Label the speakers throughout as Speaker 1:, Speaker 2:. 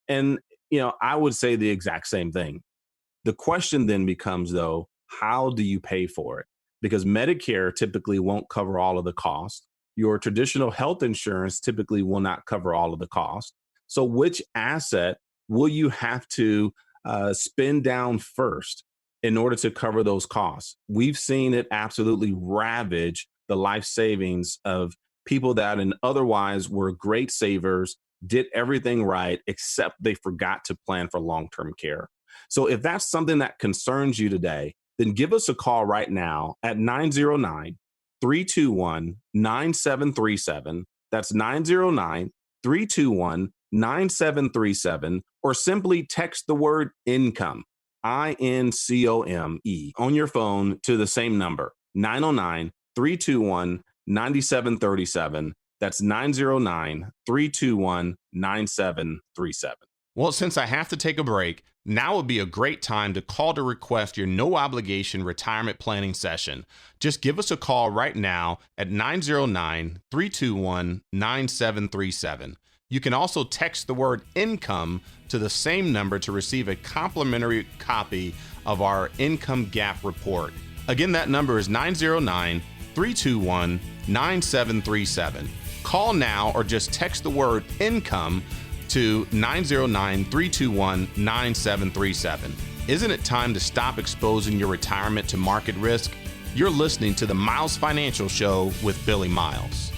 Speaker 1: And, I would say the exact same thing. The question then becomes, though, how do you pay for it? Because Medicare typically won't cover all of the cost. Your traditional health insurance typically will not cover all of the cost. So, which asset will you have to spend down first in order to cover those costs? We've seen it absolutely ravage the life savings of people that and otherwise were great savers, did everything right, except they forgot to plan for long term care. So if that's something that concerns you today, then give us a call right now at 909 321 9737. That's 909 321 9737, or simply text the word income, INCOME, on your phone to the same number, 909 321 9737. That's 909 321 9737.
Speaker 2: Well, since I have to take a break, now would be a great time to call to request your no obligation retirement planning session. Just give us a call right now at 909 321 9737. You can also text the word income to the same number to receive a complimentary copy of our income gap report. Again, that number is 909 321 9737. Call now or just text the word income to 909 321 9737. Isn't it time to stop exposing your retirement to market risk? You're listening to the Miles Financial Show with Billy Miles.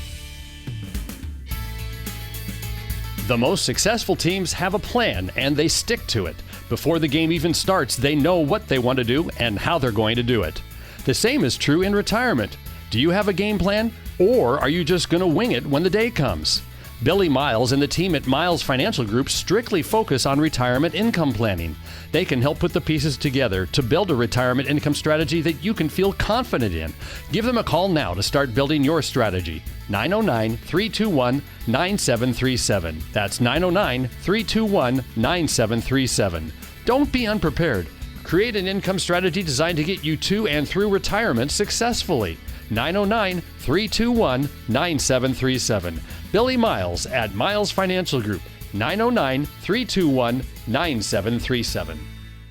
Speaker 3: The most successful teams have a plan and they stick to it. Before the game even starts, they know what they want to do and how they're going to do it. The same is true in retirement. Do you have a game plan, or are you just going to wing it when the day comes? Billy Miles and the team at Miles Financial Group strictly focus on retirement income planning. They can help put the pieces together to build a retirement income strategy that you can feel confident in. Give them a call now to start building your strategy. 909 321 9737. That's 909 321 9737. Don't be unprepared. Create an income strategy designed to get you to and through retirement successfully. 909 321 9737. Billy Miles at Miles Financial Group. 909 321 9737.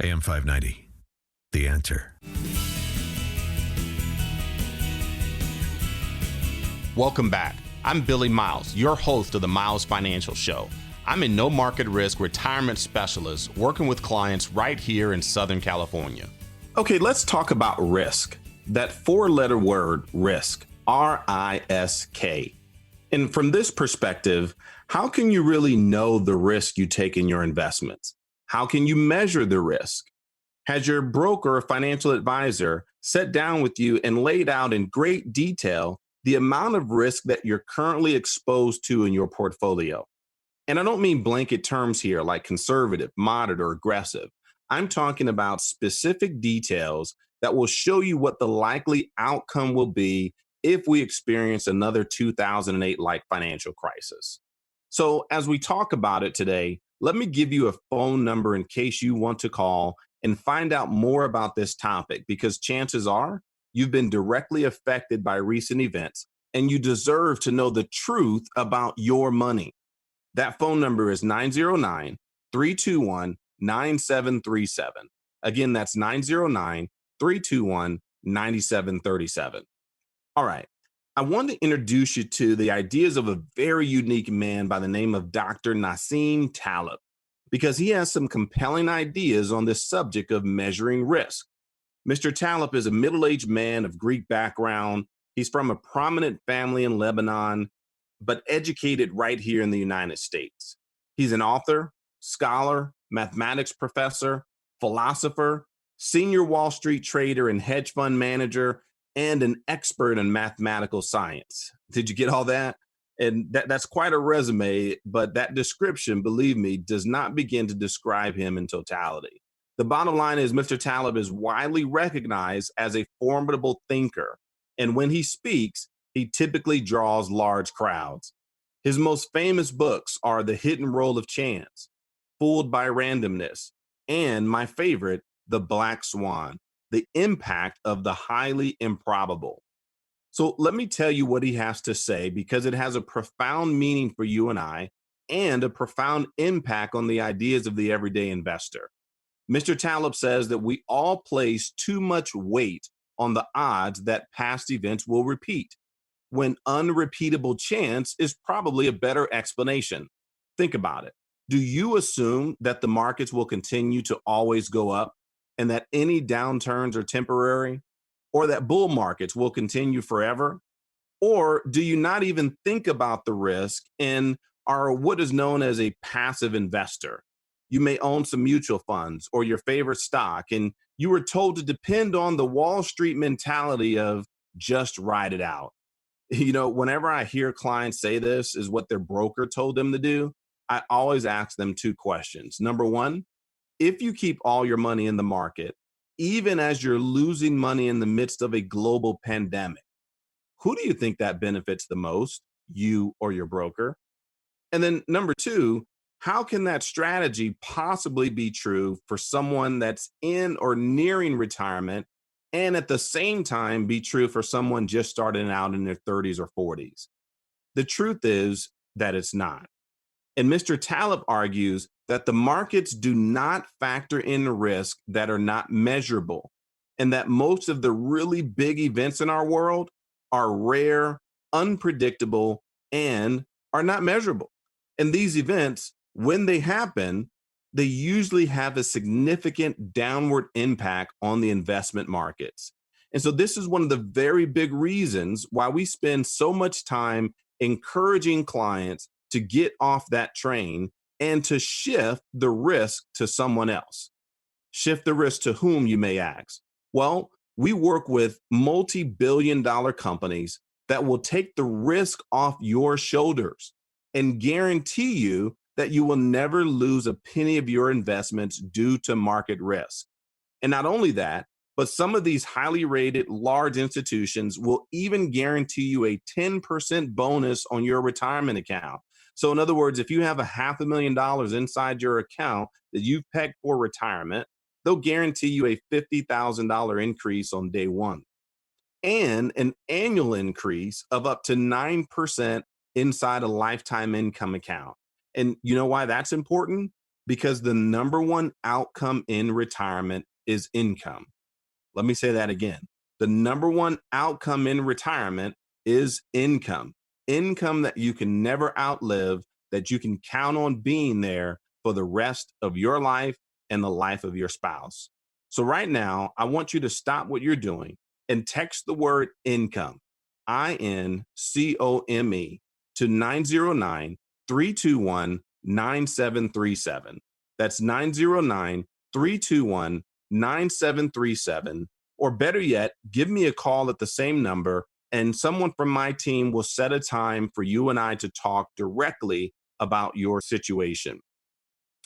Speaker 4: AM 590. The Answer.
Speaker 2: Welcome back. I'm Billy Miles, your host of the Miles Financial Show. I'm a no market risk retirement specialist working with clients right here in Southern California.
Speaker 1: Okay, let's talk about risk. That four-letter word, risk, R-I-S-K. And from this perspective, how can you really know the risk you take in your investments? How can you measure the risk? Has your broker or financial advisor sat down with you and laid out in great detail the amount of risk that you're currently exposed to in your portfolio? And I don't mean blanket terms here like conservative, moderate, or aggressive. I'm talking about specific details that will show you what the likely outcome will be if we experience another 2008-like financial crisis. So as we talk about it today, let me give you a phone number in case you want to call and find out more about this topic, because chances are you've been directly affected by recent events and you deserve to know the truth about your money. That phone number is 909 321 9737. Again, that's 909 321 9737. All right. I want to introduce you to the ideas of a very unique man by the name of Dr. Nassim Taleb, because he has some compelling ideas on this subject of measuring risk. Mr. Taleb is a middle-aged man of Greek background. He's from a prominent family in Lebanon, but educated right here in the United States. He's an author, scholar, mathematics professor, philosopher, senior Wall Street trader and hedge fund manager, and an expert in mathematical science. Did you get all that? And that's quite a resume, but that description, believe me, does not begin to describe him in totality. The bottom line is Mr. Taleb is widely recognized as a formidable thinker, and when he speaks, he typically draws large crowds. His most famous books are The Hidden Role of Chance, Fooled by Randomness, and my favorite, The Black Swan, The Impact of the Highly Improbable. So let me tell you what he has to say, because it has a profound meaning for you and I, and a profound impact on the ideas of the everyday investor. Mr. Taleb says that we all place too much weight on the odds that past events will repeat, when unrepeatable chance is probably a better explanation. Think about it. Do you assume that the markets will continue to always go up and that any downturns are temporary, or that bull markets will continue forever? Or do you not even think about the risk and are what is known as a passive investor? You may own some mutual funds or your favorite stock, and you were told to depend on the Wall Street mentality of just ride it out. You know, whenever I hear clients say this is what their broker told them to do, I always ask them two questions. Number one, if you keep all your money in the market, even as you're losing money in the midst of a global pandemic, who do you think that benefits the most, you or your broker? And then number two, how can that strategy possibly be true for someone that's in or nearing retirement and at the same time be true for someone just starting out in their 30s or 40s? The truth is that it's not. And Mr. Taleb argues that the markets do not factor in risk that are not measurable, and that most of the really big events in our world are rare, unpredictable, and are not measurable. And these events, when they happen, they usually have a significant downward impact on the investment markets. And so this is one of the very big reasons why we spend so much time encouraging clients to get off that train and to shift the risk to someone else. Shift the risk to whom, you may ask? Well, we work with multi-billion-dollar companies that will take the risk off your shoulders and guarantee you that you will never lose a penny of your investments due to market risk. And not only that, but some of these highly rated large institutions will even guarantee you a 10% bonus on your retirement account. So in other words, if you have $500,000 inside your account that you've pegged for retirement, they'll guarantee you a $50,000 increase on day one and an annual increase of up to 9% inside a lifetime income account. And you know why that's important? Because the number one outcome in retirement is income. Let me say that again. The number one outcome in retirement is income. Income that you can never outlive, that you can count on being there for the rest of your life and the life of your spouse. So right now, I want you to stop what you're doing and text the word income, INCOME, to 909-321-9737. That's 909-321-9737. Or better yet, give me a call at the same number and someone from my team will set a time for you and I to talk directly about your situation.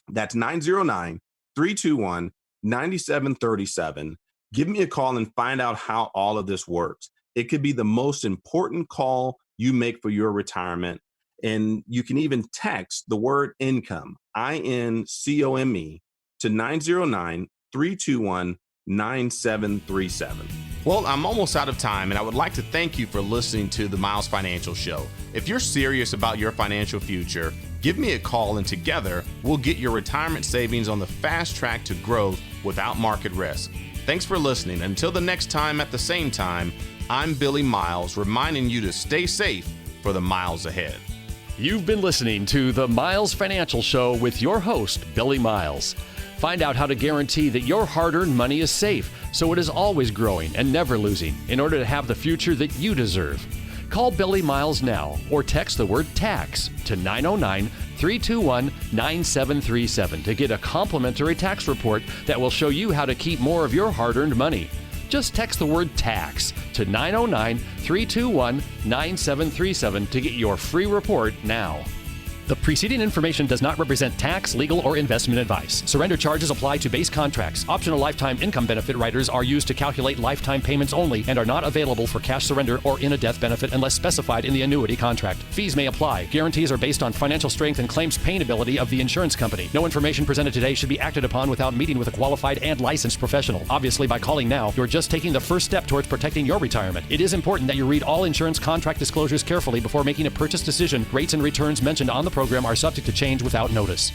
Speaker 1: That's 909-321-9737. Give me a call and find out how all of this works. It could be the most important call you make for your retirement. And you can even text the word income, INCOME, to 909-321-9737.
Speaker 2: Well, I'm almost out of time, and I would like to thank you for listening to the Miles Financial Show. If you're serious about your financial future, give me a call, and together we'll get your retirement savings on the fast track to growth without market risk. Thanks for listening. Until the next time at the same time, I'm Billy Miles, reminding you to stay safe for the miles ahead.
Speaker 3: You've been listening to the Miles Financial Show with your host, Billy Miles. Find out how to guarantee that your hard-earned money is safe, so it is always growing and never losing in order to have the future that you deserve. Call Billy Miles now or text the word TAX to 909-321-9737 to get a complimentary tax report that will show you how to keep more of your hard-earned money. Just text the word TAX to 909-321-9737 to get your free report now. The preceding information does not represent tax, legal, or investment advice. Surrender charges apply to base contracts. Optional lifetime income benefit riders are used to calculate lifetime payments only and are not available for cash surrender or in a death benefit unless specified in the annuity contract. Fees may apply. Guarantees are based on financial strength and claims paying ability of the insurance company. No information presented today should be acted upon without meeting with a qualified and licensed professional. Obviously, by calling now, you're just taking the first step towards protecting your retirement. It is important that you read all insurance contract disclosures carefully before making a purchase decision. Rates and returns mentioned on the program are subject to change without notice.